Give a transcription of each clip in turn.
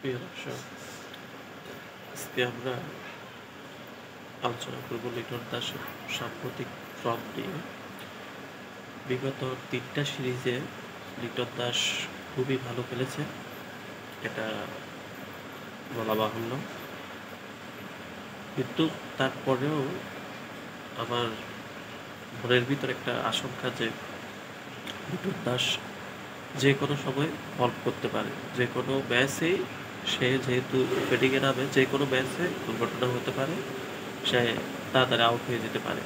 প্রিয় দর্শক, আজকে আমরা আলোচনা করব লিটন দাসের সাম্প্রতিক ফর্ম নিয়ে। বিগত ৩টা সিরিজে লিটন দাস খুবই ভালো খেলেছে, এটা বলা বাহুল্য। কিন্তু তারপরেও আমার মনের ভিতর একটা আশঙ্কা যে লিটন দাস যে কোনো সময় ফল্ট করতে পারে, যে কোনো ম্যাচেই সে যেহেতু ব্যাটিংয়ে নামে, যে কোনো ম্যাচে দুর্ঘটনা হতে পারে, সে তাড়াতাড়ি আউট হয়ে যেতে পারে।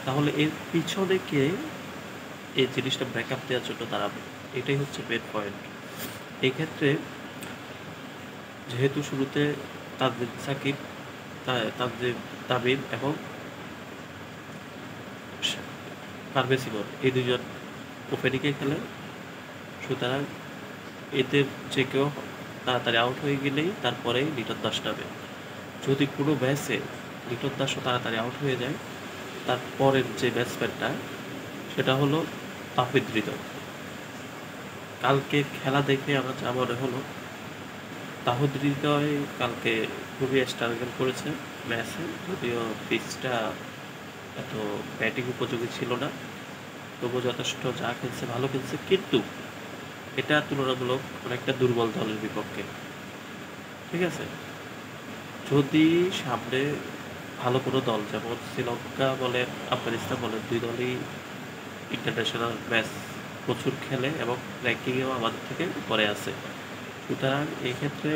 তাহলে এর পিছনে কে এই জিনিসটা ব্যাকআপ দেওয়ার জন্য দাঁড়াবে, এটাই হচ্ছে মেন পয়েন্ট। এই ক্ষেত্রে যেহেতু শুরুতে তানজিম সাকিব, তানজিম তামিম এবং পারভেজ ইমন এই দুজন ওপেনিংয়ে খেলে, সুতরাং এদের যে কেউ তাড়াতাড়ি আউট হয়ে গেলেই তারপরেই লিটন দাস নামে। যদি কোনো ম্যাচে লিটন দাসও তাড়াতাড়ি আউট হয়ে যায়, তারপরের যে ব্যাটসম্যানটা সেটা হলো তাহিদ হৃদয়। কালকে খেলা দেখে আমার যা মনে হলো, তাহিদ হৃদয় কালকে খুবই স্ট্রাগল করেছে ম্যাচে, যদিও পিচটা এত ব্যাটিং উপযোগী ছিল না, তবুও যথেষ্ট যা খেলছে ভালো খেলছে, কিন্তু এটা তুলনামূলক অনেকটা দুর্বল দলের বিপক্ষে। ঠিক আছে, যদি সামনে ভালো কোনো দল যেমন শ্রীলঙ্কা বলেন, আফগানিস্তান বলেন, দুই দলই ইন্টারন্যাশনাল ম্যাচ প্রচুর খেলে এবং র্যাঙ্কিংয়েও আমাদের থেকে উপরে আছে, সুতরাং এই ক্ষেত্রে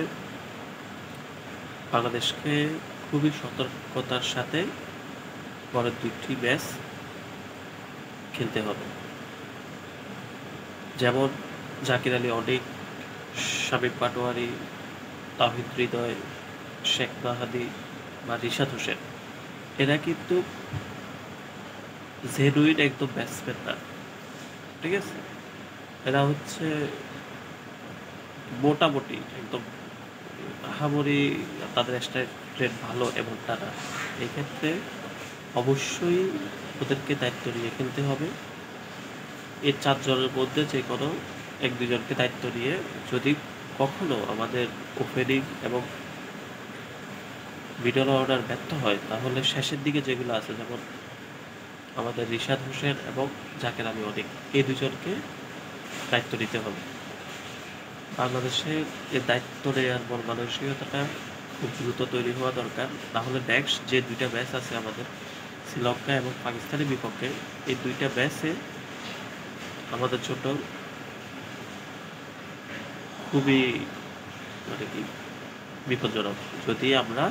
বাংলাদেশকে খুবই সতর্কতার সাথে পরের দুটি ম্যাচ খেলতে হবে। যেমন জাকির আলী অনেক, শামীম পাটোয়ারি, তাহিদ হৃদয়, শেখ মাহাদি বা রিশাদ হোসেন, এরা কিন্তু জেনুইন একদম ব্যাটসম্যান না। ঠিক আছে, এরা হচ্ছে মোটামুটি একদম আহামরি, তাদের স্ট্রাইক রেট ভালো এমনটা না। এই ক্ষেত্রে অবশ্যই ওদেরকে দায়িত্ব নিয়ে খেলতে হবে। এই 4 জনের মধ্যে যে কোনো 1-2 জনকে দায়িত্ব নিয়ে যদি কখনো আমাদের ওপেনিং এবং মিডল অর্ডার ব্যর্থ হয়, তাহলে শেষের দিকে যেগুলো আছে যেমন আমাদের রিশাদ হোসেন এবং জাকের আলী অনেক, এই দুজনকে দায়িত্ব নিতে হবে। বাংলাদেশের এই দায়িত্ব নেওয়ার মন মানসিকতাটা খুব দ্রুত তৈরি হওয়া দরকার, নাহলে নেক্সট যে 2টা ম্যাচ আছে আমাদের শ্রীলঙ্কা এবং পাকিস্তানের বিপক্ষে, এই 2টা ম্যাচে আমাদের জন্য খুবই মানে কি বিপজ্জনক যদি আমরা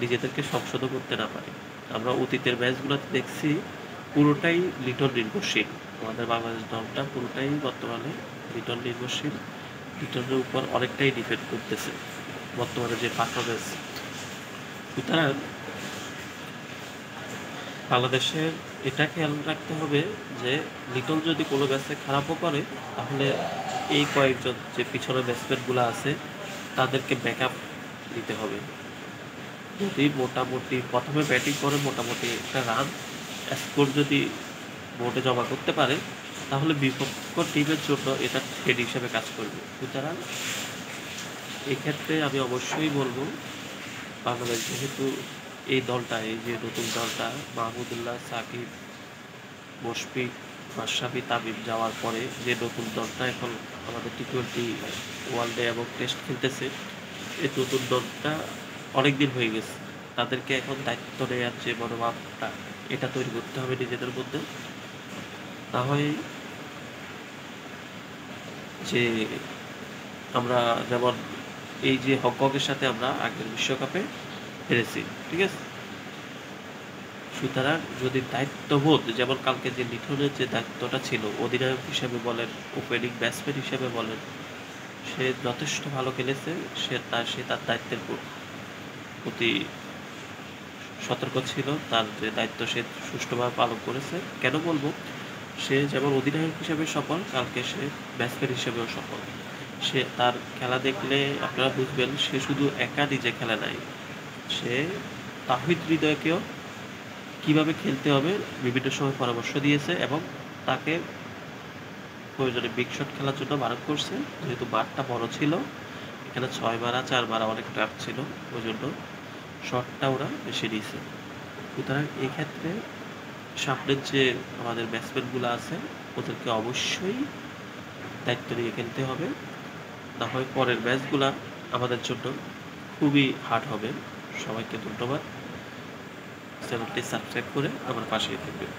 নিজেদেরকে সংশোধন করতে না পারি। আমরা অতীতের ম্যাচগুলোতে দেখছি পুরোটাই লিটন নির্ভরশীল, আমাদের বাংলাদেশ দলটা পুরোটাই বর্তমানে লিটন নির্ভরশীল, লিটনের উপর অনেকটাই ডিপেন্ড করতেছে বর্তমানে যে পারফরমেন্স। সুতরাং বাংলাদেশের এটা খেয়াল রাখতে হবে যে লিটন যদি কোনো ম্যাচে খারাপও করে, তাহলে এই কয়েকজন যে পিছনে ব্যাটসম্যানগুলো আছে তাদেরকে ব্যাকআপ দিতে হবে। যদি মোটামুটি প্রথমে ব্যাটিং করে মোটামুটি একটা রান স্কোর যদি বোর্ডে জমা করতে পারে, তাহলে বিপক্ষ টিমের জন্য এটা ট্রেড হিসেবে কাজ করবে। সুতরাং এই ক্ষেত্রে আমি অবশ্যই বলবো, বাংলাদেশ যেহেতু এই দলটা, এই যে নতুন দলটা মাহমুদুল্লাহ, সাকিব, মুশফিক, মাশরাফি, তামিম যাওয়ার পরে যে নতুন দলটা এখন আমাদের টি-20 ওয়ানডে এবং টেস্ট খেলতেছে, এই নতুন দলটা অনেকদিন হয়ে গেছে, তাদেরকে এখন দায়িত্ব নেওয়ার যে মনোভাবটা এটা তৈরি করতে হবে নিজেদের মধ্যে। না হয় যে আমরা যেমন এই যে হংকংয়ের সাথে আমরা আগের বিশ্বকাপে হেরেছি, ঠিক আছে, সুতরাং যদি দায়িত্ববোধ, যেমন কালকে যে লিটনের যে দায়িত্বটা ছিল অধিনায়ক হিসেবে বলেন, ওপেনিং ব্যাটসম্যান হিসেবে বলেন, সে যথেষ্ট ভালো খেলেছে, সে তার দায়িত্বের প্রতি সতর্ক ছিল, তার যে দায়িত্ব সে সুষ্ঠুভাবে পালন করেছে। কেন বলবো, সে যেমন অধিনায়ক হিসেবে সফল, কালকে সে ব্যাটসম্যান হিসেবেও সফল। সে তার খেলা দেখলে আপনারা বুঝবেন, সে শুধু একা নিজে খেলে নাই, সে তাহিদ হৃদয়কেও কীভাবে খেলতে হবে বিভিন্ন সময় পরামর্শ দিয়েছে এবং তাকে প্রয়োজনে বিগ শট খেলার জন্য বারণ করছে। যেহেতু মাঠটা বড় ছিল, এখানে 6 মারা 4 মারা অনেক টাফ ছিল, ওই জন্য শটটা ওরা বেশি নিয়েছে। সুতরাং এই ক্ষেত্রে সামনের যে আমাদের ব্যাটসম্যানগুলো আছে ওদেরকে অবশ্যই দায়িত্ব নিয়ে খেলতে হবে, না হয় পরের ম্যাচগুলা আমাদের জন্য খুবই হার্ড হবে। সবাইকে ধন্যবাদ। চ্যানেলটি সাবস্ক্রাইব করে আমার পাশেই থাকবেন।